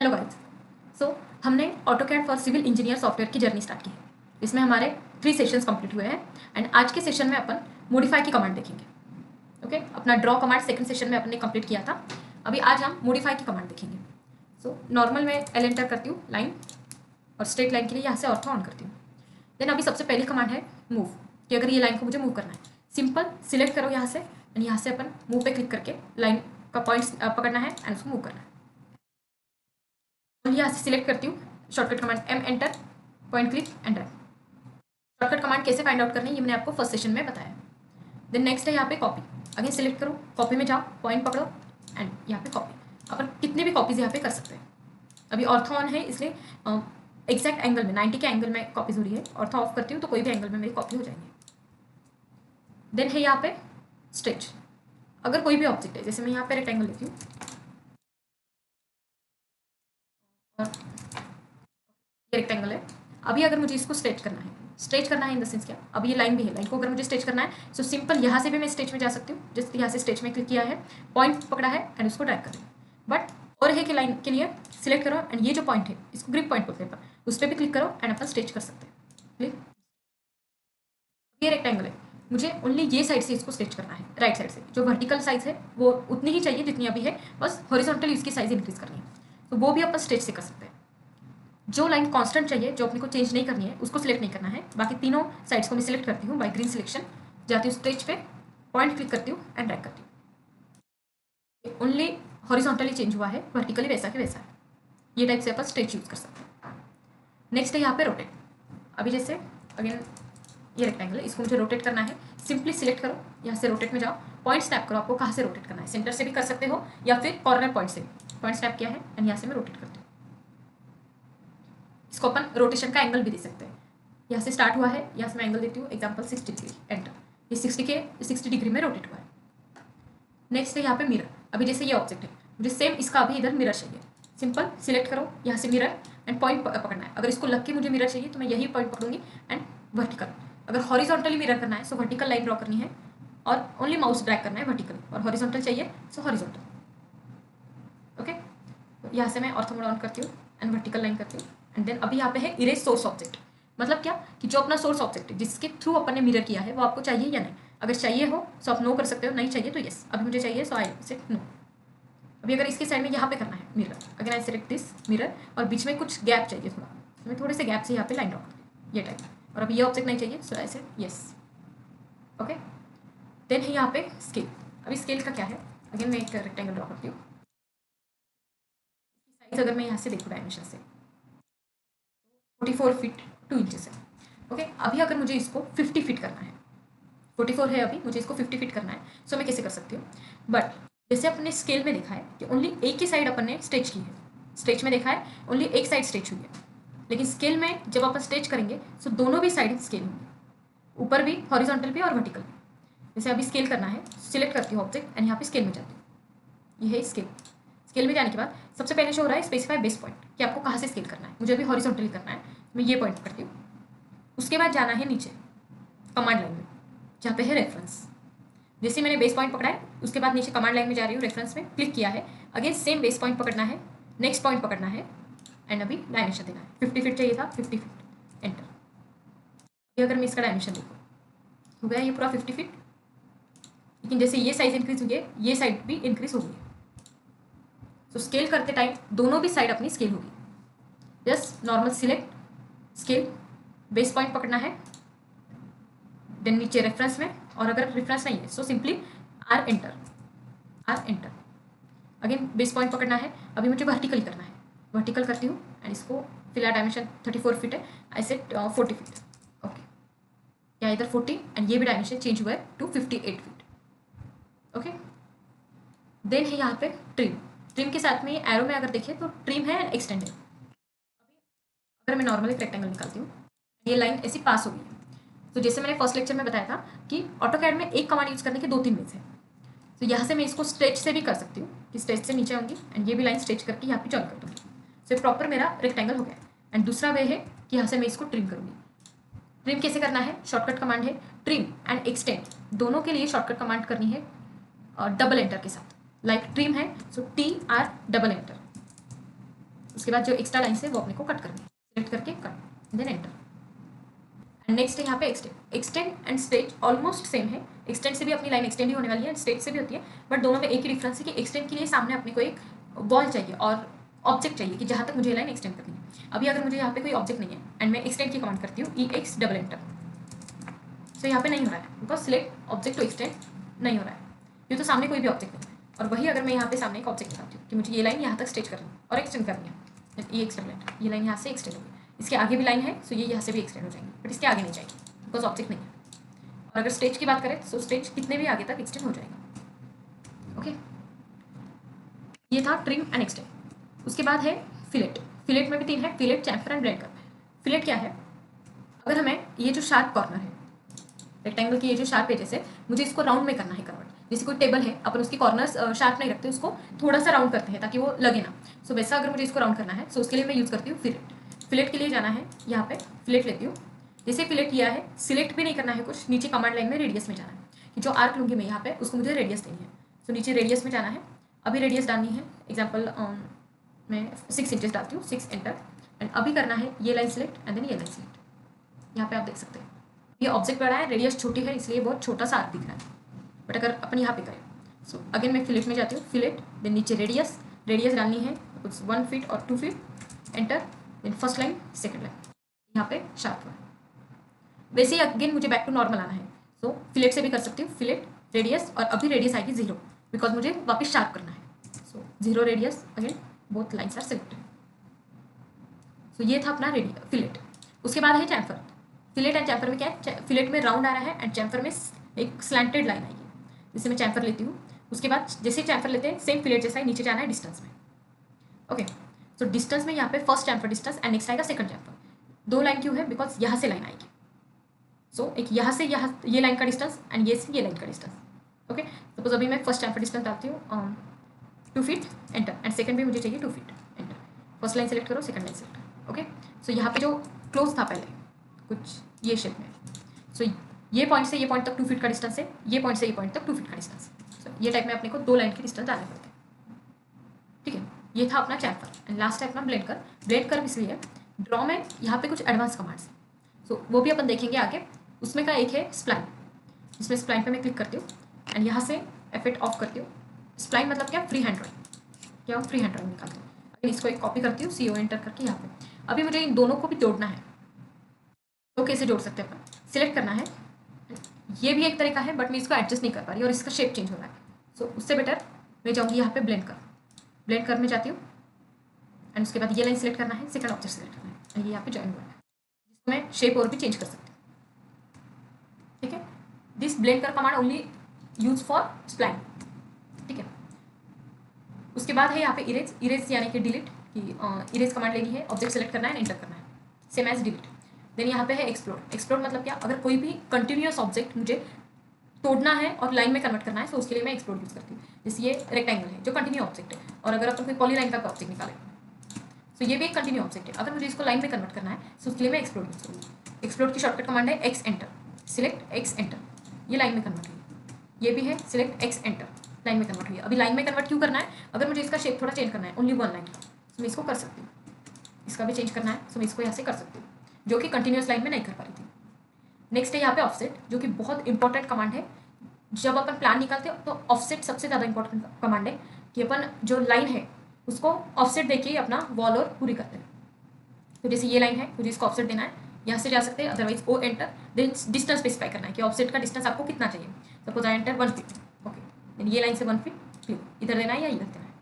Hello guys. So हमने AutoCAD for civil engineer software की journey start की है। इसमें हमारे 3 सेशंस कंप्लीट हुए हैं एंड आज के सेशन में अपन मॉडिफाई की कमांड देखेंगे। ओके, अपना ड्रॉ कमांड सेकंड सेशन में अपन ने कंप्लीट किया था। अभी आज हम मॉडिफाई की कमांड देखेंगे। सो नॉर्मल में एल एंटर करती हूँ लाइन, और स्ट्रेट लाइन के लिए यहाँ से ऑर्थो ऑन करती हूँ। देन अभी सबसे पहली कमांड है मूव, कि अगर ये लाइन को मुझे मूव करना है, सिंपल सिलेक्ट करो यहाँ से एंड यहाँ से अपन मूव पे क्लिक करके लाइन का पॉइंट्स पकड़ना है एंड उसको मूव करना है। यहाँ से सिलेक्ट करती हूँ shortcut command M enter, point click and run. Shortcut command कैसे फाइंड आउट करनी है ये मैंने आपको फर्स्ट सेशन में बताया। देन नेक्स्ट है यहाँ पे कॉपी, अगेन सिलेक्ट करो, कॉपी में जाओ, पॉइंट पकड़ो एंड यहाँ पे कॉपी। अपन कितने भी कॉपीज यहाँ पे कर सकते हैं। अभी ऑर्थो ऑन है इसलिए एग्जैक्ट एंगल में 90 के एंगल में कॉपीज हो रही है। ऑर्थो ऑफ करती हूँ तो कोई भी एंगल में मेरी कॉपी हो जाएंगी। देन है यहाँ पे स्ट्रेच, अगर कोई भी ऑब्जेक्ट है, जैसे मैं यहाँ पे रेक्टेंगल लेती हूँ और ये रेक्टेंगल है। अभी अगर मुझे इसको स्ट्रेच करना है, स्ट्रेच करना है इन द सेंस क्या, अब ये लाइन भी है, लाइन को अगर मुझे स्ट्रेच करना है सो सिंपल यहाँ से भी मैं स्ट्रेच में जा सकती हूँ। जस्ट यहाँ से स्ट्रेच में क्लिक किया है, पॉइंट पकड़ा है एंड उसको ड्रैग कर लिया। बट और है कि लाइन के लिए सिलेक्ट करो एंड ये जो पॉइंट है इसको ग्रिप पॉइंट बोलते हैं, उस पर भी क्लिक करो एंड अपन स्ट्रेच कर सकते हैं। क्लिक, ये रेक्टेंगल है, मुझे ओनली ये साइड से इसको स्ट्रेच करना है, राइट साइड से। जो वर्टिकल साइज है वो उतनी ही चाहिए जितनी अभी है, बस हॉरिजॉन्टली इसकी साइज इंक्रीज करनी है, तो वो भी अपन स्ट्रेच से कर सकते हैं। जो लाइन कांस्टेंट चाहिए, जो अपने को चेंज नहीं करनी है, उसको सिलेक्ट नहीं करना है। बाकी तीनों साइड्स को मैं सिलेक्ट करती हूँ बाय ग्रीन सिलेक्शन, जाती हूँ स्ट्रेच पे, पॉइंट क्लिक करती हूँ एंड ड्रैग करती हूँ। ओनली हॉरिजॉन्टली चेंज हुआ है, वर्टिकली वैसा के वैसा है। ये टाइप से अपन स्ट्रेच यूज कर सकते हैं। नेक्स्ट है यहाँ पे रोटेट। अभी जैसे अगेन ये रेक्टेंगल है, इसको मुझे रोटेट करना है, सिंपली सिलेक्ट करो, यहाँ से रोटेट में जाओ, पॉइंट स्नैप करो, आपको कहाँ से रोटेट करना है, सेंटर से भी कर सकते हो या फिर कॉर्नर पॉइंट से भी। पॉइंट स्नैप किया है एंड यहाँ से मैं रोटेट करती हूँ। इसको अपन रोटेशन का एंगल भी दे सकते हैं। यहाँ से स्टार्ट हुआ है, यहाँ से मैं एंगल देती हूँ एग्जाम्पल 60 डिग्री, एंटर। ये 60 डिग्री में रोटेट हुआ है। नेक्स्ट है यहाँ पे मिरर। अभी जैसे ये ऑब्जेक्ट है, मुझे सेम इसका अभी इधर मिरर चाहिए, सिंपल सिलेक्ट करो, यहाँ से मिरर एंड पॉइंट पकड़ना है। अगर इसको लग के मुझे मिरर चाहिए तो मैं यही पॉइंट पकड़ूंगी एंड वर्टिकल। अगर हॉरिजॉन्टली मिरर करना है सो वर्टिकल लाइन ड्रॉ करनी है और ओनली माउस ड्रैग करना है वर्टिकल, और हॉरिजॉन्टल चाहिए सो हॉरिजॉन्टल। ओके, यहाँ से मैं ऑर्थो मोड ऑन करती हूँ एंड वर्टिकल लाइन करती हूँ एंड देन अभी यहाँ पे है इरेज सोर्स ऑब्जेक्ट। मतलब क्या कि जो अपना सोर्स ऑब्जेक्ट है जिसके थ्रू अपन ने मिरर किया है वो आपको चाहिए या नहीं। अगर चाहिए हो तो आप नो कर सकते हो, नहीं चाहिए तो यस। अभी मुझे चाहिए सो आई सेलेक्ट नो। अभी अगर इसके साइड में यहाँ पे करना है मिरर, अगर आई सेलेक्ट दिस मिरर, और बीच में कुछ गैप चाहिए थोड़ा, तो मैं थोड़े से गैप से यहाँ पे लाइन ड्रॉ करती हूँ ये टाइप। और अभी ये ऑब्जेक्ट नहीं चाहिए so I select yes. Okay, then है यहाँ पे स्केल। अभी स्केल का क्या है, अगेन मैं एक रेक्टेंगल ड्रॉ करती हूँ। साइज अगर मैं यहाँ से देखूँ डायमेंशन से 44 फीट 2 इंचेस है। ओके, अभी अगर मुझे इसको 50 फीट करना है, 44 है अभी, मुझे इसको 50 फीट करना है, सो मैं कैसे कर सकती हूँ। बट जैसे अपने स्केल में देखा है कि ओनली एक ही साइड अपन ने स्ट्रेच की है, स्ट्रेच में देखा है ओनली एक साइड स्ट्रेच हुई है, लेकिन स्केल में जब अपन स्ट्रेच करेंगे सो दोनों भी साइड स्केल होंगे, ऊपर भी हॉरिजॉन्टल भी और वर्टिकल भी। जैसे अभी स्केल करना है, सिलेक्ट करती हूँ ऑब्जेक्ट एंड यहाँ पे स्केल में जाती हूँ। ये है स्केल। स्केल में जाने के बाद सबसे पहले शो हो रहा है स्पेसिफाई बेस पॉइंट, कि आपको कहाँ से स्केल करना है। मुझे अभी हॉरिजॉन्टली करना है, मैं ये पॉइंट करती हूँ। उसके बाद जाना है नीचे कमांड लाइन में, जहाँ पे है रेफरेंस। जैसे मैंने बेस पॉइंट पकड़ा है उसके बाद नीचे कमांड लाइन में जा रही हूँ, रेफरेंस में क्लिक किया है, अगेन सेम बेस पॉइंट पकड़ना है, नेक्स्ट पॉइंट पकड़ना है एंड अभी डायमेंशन देना है। 50 फीट चाहिए था, 50 फीट, एंटर। अभी अगर मैं इसका डायमेंशन देखूँ हो गया ये पूरा 50 फीट, लेकिन जैसे ये साइज इंक्रीज हुई है ये साइड भी इंक्रीज हो गई है। तो स्केल करते टाइम दोनों भी साइड अपनी स्केल होगी। Just normal select scale, base point पकड़ना है, देन नीचे रेफरेंस में, और अगर रेफरेंस नहीं है so simply R enter, R enter. Again base point पकड़ना है, अभी मुझे वर्टिकल करना है, वर्टिकल करती हूँ एंड इसको फिलहाल डायमेंशन 34 फीट है, आई सेट 40 फीट। ओके, या इधर 40 एंड ये भी डायमेंशन चेंज हुआ है टू 58 फीट। ओके, देन है यहाँ पे ट्रिम। ट्रिम के साथ में एरो में अगर देखें तो ट्रिम है एंड एक्सटेंड है। अगर मैं नॉर्मल एक रेक्टेंगल निकालती हूँ, ये लाइन ऐसी पास हो गई है। तो जैसे मैंने फर्स्ट लेक्चर में बताया था कि ऑटोकैड में एक कमांड यूज करने के 2-3 वेज है। तो यहाँ से मैं इसको स्ट्रेच से भी कर सकती हूँ कि स्ट्रेच से नीचे आऊँगी एंड ये भी लाइन स्ट्रेच करके यहाँ पे जॉइन कर दूँगी, सो प्रॉपर मेरा रेक्टेंगल हो गया। एंड दूसरा वे है कि यहाँ से मैं इसको ट्रिम करूँगी। ट्रिम कैसे करना है, शॉर्टकट कमांड है ट्रिम एंड एक्सटेंड, दोनों के लिए शॉर्टकट कमांड करनी है डबल एंटर के साथ। लाइक ट्रिम है सो TR डबल एंटर, उसके बाद जो एक्स्ट्रा लाइन है वो अपने को कट करनी है, सिलेक्ट करके cut, then enter. And next है यहाँ पे extend. Extend and stretch almost same है, एक्सटेंड से भी अपनी लाइन एक्सटेंड ही होने वाली है, स्ट्रेच से भी होती है, बट दोनों में एक ही डिफरेंस है कि एक्सटेंड के लिए सामने अपने को एक वॉल चाहिए और ऑब्जेक्ट चाहिए कि जहाँ तक मुझे लाइन एक्सटेंड करनी है। अभी अगर मुझे यहाँ पे कोई ऑब्जेक्ट नहीं है एंड मैं एक्सटेंड की कमांड करती हूँ EX डबल एंटर, तो यहाँ पे नहीं हो रहा है because select object to extend नहीं हो रहा है, ये तो सामने कोई भी ऑब्जेक्ट नहीं है। और वही अगर मैं यहाँ पे सामने एक ऑब्जेक्ट लगाती हूँ कि मुझे ये लाइन यहाँ तक स्ट्रेच करनी है और एक्सटेंड करनी है, EX डबल एंटर, ये लाइन यहाँ से एक्सटेंड होगी, इसके आगे भी लाइन है सो ये यहाँ से भी एक्सटेंड हो जाएंगी, बट इसके आगे नहीं जाएगी बिकॉज ऑब्जेक्ट नहीं है। और अगर स्टेज की बात करें तो स्टेज कितने भी आगे तक एक्सटेंड हो जाएगा। ओके, ये था ट्रिम एंड एक्सटेंड। उसके बाद है फिलेट। फिलेट में भी 3 है, फिलेट, चैम्फर एंड ब्लेंड कर। फिलेट क्या है, अगर हमें ये जो शार्प कॉर्नर है रेक्टेंगल की, ये जो शार्प एजेस है, मुझे इसको राउंड में करना है कन्वर्ट। जैसे कोई टेबल है, अपन उसके कॉर्नर्स शार्प नहीं रखते, उसको थोड़ा सा राउंड करते हैं ताकि वो लगे ना। सो वैसा अगर मुझे इसको राउंड करना है, सो उसके लिए मैं यूज़ करती हूँ फिलेट। फिलेट के लिए जाना है यहाँ पे, फिलेट लेती हूँ। जैसे फिलेट किया है, सिलेक्ट भी नहीं करना है कुछ, नीचे कमांड लाइन में रेडियस में जाना है कि जो आर्क लूँगी मैं यहाँ पे उसको मुझे रेडियस देनी है। सो नीचे रेडियस में जाना है, अभी रेडियस डालनी है, एग्जाम्पल मैं 6 इंचेस डालती हूँ, 6 एंटर। एंड अभी करना है ये लाइन सिलेक्ट एंड देन ये लाइन सिलेक्ट। यहाँ पे आप देख सकते हैं ये ऑब्जेक्ट बड़ा है, रेडियस छोटी है, इसलिए बहुत छोटा सा आर्क दिख रहा है। बट अगर अपन यहाँ पे करें, सो अगेन मैं फिलेट में जाती हूँ, फिलेट, देन नीचे रेडियस, रेडियस डालनी है कुछ 1 फीट और 2 feet, enter, then first line, second line, यहाँ पे शार्प हुआ। वैसे ही अगेन मुझे बैक टू नॉर्मल आना है, सो फिलेट से भी कर सकती हूँ, फिलेट, रेडियस, और अभी रेडियस आएगी 0 बिकॉज मुझे वापस शार्प करना है। So 0 radius, again both lines are selected. So ये था अपना फिलेट। उसके बाद है चैम्फर। फिलेट एंड चैम्फर में क्या है, फिलेट में राउंड आ रहा है एंड चैम्फर में एक स्लैंटेड लाइन आएगी। जैसे मैं चैम्फर लेती हूँ, उसके बाद जैसे चैम्फर लेते हैं सेम फिलेट जैसा ही नीचे जाना है डिस्टेंस में। ओके, सो डिस्टेंस में यहाँ पे first chamfer distance and next आएगा सेकंड चैम्फर। 2 लाइन क्यों है, बिकॉज यहाँ से लाइन आएगी। सो एक यहाँ से यहाँ ये लाइन का डिस्टेंस एंड ये से ये लाइन का डिस्टेंस। ओके, सपोज अभी मैं फर्स्ट चैम्फर डिस्टेंस डालती हूँ 2 फीट, एंटर, एंड सेकंड भी मुझे चाहिए 2 feet, enter. First line select करो, सेकंड लाइन सेलेक्ट करो। ओके, सो यहाँ पे जो क्लोज था पहले कुछ ये शेप में, सो ये पॉइंट से ये पॉइंट तक 2 फीट का डिस्टेंस है, ये पॉइंट से ये पॉइंट तक 2 फीट का डिस्टेंस। सो ये टाइप में अपने को 2 लाइन के डिस्टेंस डालने पड़ते हैं। ठीक है, ये था अपना चैम्फर। एंड लास्ट है अपना ब्लेंड कर। ब्लेंड कर इसलिए ड्रॉ में यहाँ पे कुछ एडवांस कमांड्स हैं, सो वो भी अपन देखेंगे आगे। उसमें का एक है स्प्लाइन। इसमें स्प्लाइन पे मैं क्लिक करती हूँ एंड यहाँ से इफेक्ट ऑफ करती हूँ। स्प्लाइन मतलब क्या, फ्री हैंड ड्राइंग, क्या हम फ्री हैंड ड्राइंग निकालते हैं। अगर इसको एक कॉपी करती हूँ, CO एंटर करके यहाँ पे। अभी मुझे इन दोनों को भी जोड़ना है, तो कैसे जोड़ सकते हैं अपन, सिलेक्ट करना है। ये भी एक तरीका है बट मैं इसको एडजस्ट नहीं कर पा रही और इसका शेप चेंज हो रहा है। सो उससे बेटर मैं जाऊँगी यहाँ पे ब्लेंड कर। ब्लेंड कर में जाती हूँ एंड उसके बाद ये लाइन सेलेक्ट करना है, सेकंड ऑब्जेक्ट सेलेक्ट करना है, एंड ये यहाँ पे ज्वाइन हुआ है, जिसको मैं शेप और भी चेंज कर सकती हूँ। ठीक है, दिस ब्लेंड कर command only use for spline. ठीक है, उसके बाद है यहाँ पे इरेज। इरेज यानी कि डिलीट, कि इरेज कमांड लेनी है, ऑब्जेक्ट सेलेक्ट करना है, एंटर करना है, सेम एज डिलीट। देन यहाँ पे है एक्सप्लोर। एक्सप्लोर मतलब क्या, अगर कोई भी कंटिन्यूअस ऑब्जेक्ट मुझे तोड़ना है और लाइन में कन्वर्ट करना है, तो उसके लिए मैं एक्सप्लोर यूज करती हूँ। जैसे ये रेक्टेंगल है जो कंटिन्यू ऑब्जेक्ट है, और अगर अपन कोई पॉलीलाइन का ऑब्जेक्ट निकाले तो ये भी एक कंटिन्यू ऑब्जेक्ट है, अगर मुझे इसको लाइन में कन्वर्ट करना है तो उसके लिए मैं एक्सप्लोर यूज करूँगी। एक्सप्लोर की शॉर्टकट कमांड है X enter, select X enter, ये लाइन में कन्वर्ट हुई। ये भी है सिलेक्ट X एंटर, लाइन में कन्वर्ट हुई। अभी लाइन में कन्वर्ट क्यों करना है, अगर मुझे इसका शेप थोड़ा चेंज करना है, ओनली 1 लाइन का, तो मैं इसको कर सकती हूँ। इसका भी चेंज करना है तो मैं इसको यहाँ से कर सकती हूँ, जो कि कंटिन्यूअस लाइन में नहीं कर पा रही थी। नेक्स्ट है यहाँ पे ऑफसेट, जो कि बहुत इंपॉर्टेंट कमांड है। जब अपन प्लान निकालते हो तो ऑफसेट सबसे ज़्यादा इंपॉर्टेंट कमांड है, कि अपन जो लाइन है उसको ऑफसेट देके ही अपना वॉल और पूरी करते हैं। तो जैसे ये लाइन है, मुझे इसको ऑफसेट देना है, यहाँ से जा सकते हैं, otherwise O enter, then distance specify करना है कि ऑफसेट का डिस्टेंस आपको कितना चाहिए। Suppose I enter 1 feet, okay, then ये लाइन से 1 फीट क्लिक, इधर देना है या इधर देना है,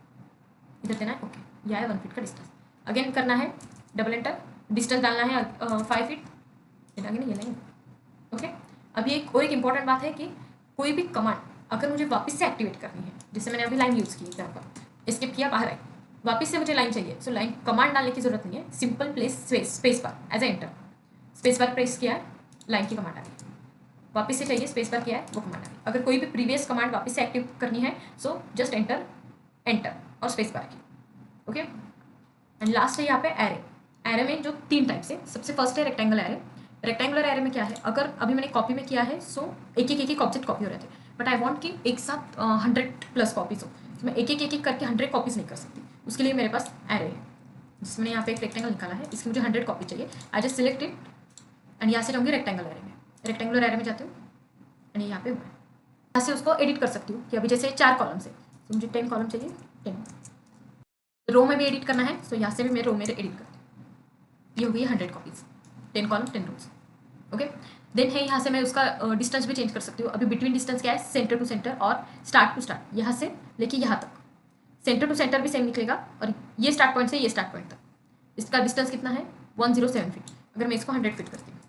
इधर देना है, ओके, यह है 1 फीट का डिस्टेंस। अगेन करना है डबल एंटर, डिस्टेंस डालना है 5 फीट, देन अगेन ये लाइन, ओके। अभी एक और एक इंपॉर्टेंट बात है कि कोई भी कमांड अगर मुझे वापस से एक्टिवेट करनी है, जैसे मैंने अभी लाइन यूज़ की, एग्जाम्पल स्किप किया, बाहर आई, वापस से मुझे लाइन चाहिए, सो लाइन कमांड डालने की जरूरत नहीं है, simple place space bar as a enter, space bar press किया है, लाइन की कमांड आ गई। वापस से चाहिए, स्पेस बार किया है, वो कमांड आ गई। अगर कोई भी प्रीवियस कमांड वापस से एक्टिव करनी है, सो जस्ट एंटर एंटर और स्पेस बार की, ओके। एंड लास्ट है यहाँ पे एरे। एरे में जो 3 टाइप्स है, सबसे फर्स्ट है रेक्टेंगल एरे। रेक्टेंगुलर एरे में क्या है, अगर अभी मैंने कॉपी में किया है, सो एक एक ऑब्जेक्ट कॉपी हो रहे थे, बट आई वांट कि एक साथ 100+ कॉपीज हो, तो मैं एक एक करके 100 कॉपीज नहीं कर सकती, उसके लिए मेरे पास एरे है। जिसमें यहाँ पे एक रेक्टेंगल निकाला है, इसकी मुझे 100 कॉपी चाहिए। I just select it and यहाँ से जाऊँगी रेक्टेंगल एरे में, रेक्टेंगुलर एरे में जाती हूँ एंड यहाँ पे यहाँ से उसको एडिट कर सकती हूँ कि अभी जैसे 4 कॉलम से, तो मुझे 10 कॉलम चाहिए, 10 रो में भी एडिट करना है, तो यहाँ से भी मैं रो में एडिट करती हूँ। ये हो गई 100 कॉपीज, 10 कॉलम 10 रोज। ओके, देन है यहाँ से मैं उसका डिस्टेंस भी चेंज कर सकती हूँ। अभी बिटवीन डिस्टेंस क्या है, सेंटर टू सेंटर और स्टार्ट टू स्टार्ट, यहाँ से लेके यहाँ तक सेंटर टू सेंटर भी सेम निकलेगा, और ये स्टार्ट पॉइंट से ये स्टार्ट पॉइंट तक इसका डिस्टेंस कितना है, 107 फीट। अगर मैं इसको 100 फीट करती हूँ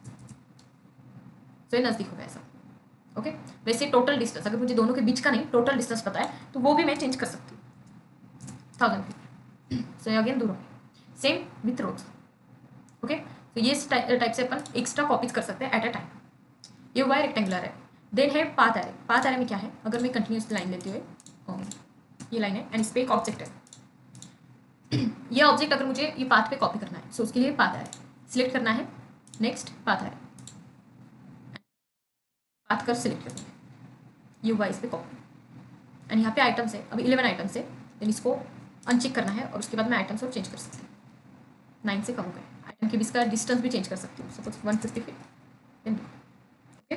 तो ये नज़दीक होगा ऐसा। ओके, वैसे टोटल डिस्टेंस अगर मुझे दोनों के बीच का नहीं टोटल डिस्टेंस पता है तो वो भी मैं चेंज कर सकती हूँ, 1000 फीट। सो अगेन दूर सेम विथ रोड्स। ओके, तो ये टाइप से अपन एक्स्ट्रा कॉपीज कर सकते हैं एट अ टाइम। ये हुआ है रेक्टेंगुलर है। देन है पाथ एरे। पाथ एरे में क्या है, अगर मैं कंटिन्यूस लाइन लेती हुए, ये लाइन है एंड इस पर एक ऑब्जेक्ट है। ये ऑब्जेक्ट अगर मुझे ये पाथ पे कॉपी करना है, सो उसके लिए पाथ एरे सिलेक्ट करना है, नेक्स्ट पाथ एरे पाथ कर सिलेक्ट करना है, ये हुआ इस पर कॉपी एंड यहाँ पे आइटम्स है, अभी 11 आइटम्स है, देन इसको अनचेक करना है और उसके बाद मैं आइटम्स और चेंज कर सकती हूँ। 9 से कम हो गए आइटम के बीच का डिस्टेंस भी चेंज कर सकती हूँ, suppose 150 feet. Okay,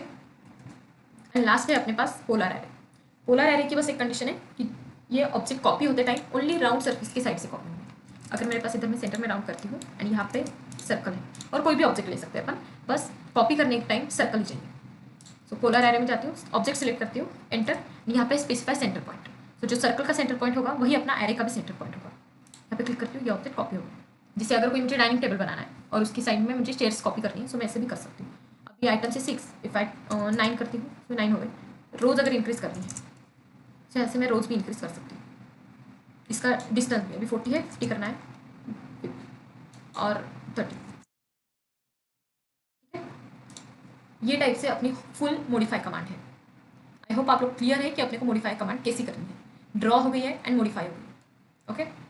and last है अपने पास पोलर एरे। पोलर एरे की बस एक कंडीशन है कि ये ऑब्जेक्ट कॉपी होते टाइम ओनली राउंड सर्फेस की साइड से कॉपी होंगे। अगर मेरे पास इधर में सेंटर में राउंड करती हूँ एंड यहाँ पे सर्कल है, और कोई भी ऑब्जेक्ट ले सकते हैं अपन, बस कॉपी करने के टाइम सर्कल ही चाहिए। सो पोलर एरे में जाती हूँ, ऑब्जेक्ट सिलेक्ट करती हूँ, एंटर, यहाँ पे स्पेसिफाई सेंटर पॉइंट। तो जो सर्कल का सेंटर पॉइंट होगा वही अपना एरे का भी सेंटर पॉइंट होगा। यहाँ पे क्लिक करती हूँ, ये ऑब्जेक्ट कॉपी होगा। जिससे अगर कोई मुझे डाइनिंग टेबल बनाना है और उसकी साइड में मुझे चेयर्स कॉपी करनी है, सो मैं ऐसे भी कर सकती हूँ। अभी आइटम से 6, इफ आई 9 करती हूँ तो 9 हो गए। रोज़ अगर इंक्रीज़ करनी है तो ऐसे मैं रोज़ भी इंक्रीज़ कर सकती हूँ। इसका डिस्टेंस भी अभी 40 है, 50 करना है और 30। ठीक है, ये टाइप से अपनी फुल मॉडिफाई कमांड है। आई होप आप लोग क्लियर है कि अपने को मॉडिफाई कमांड कैसी करनी है। ड्रॉ हो गई है एंड मॉडिफाई हो गई है। ओके।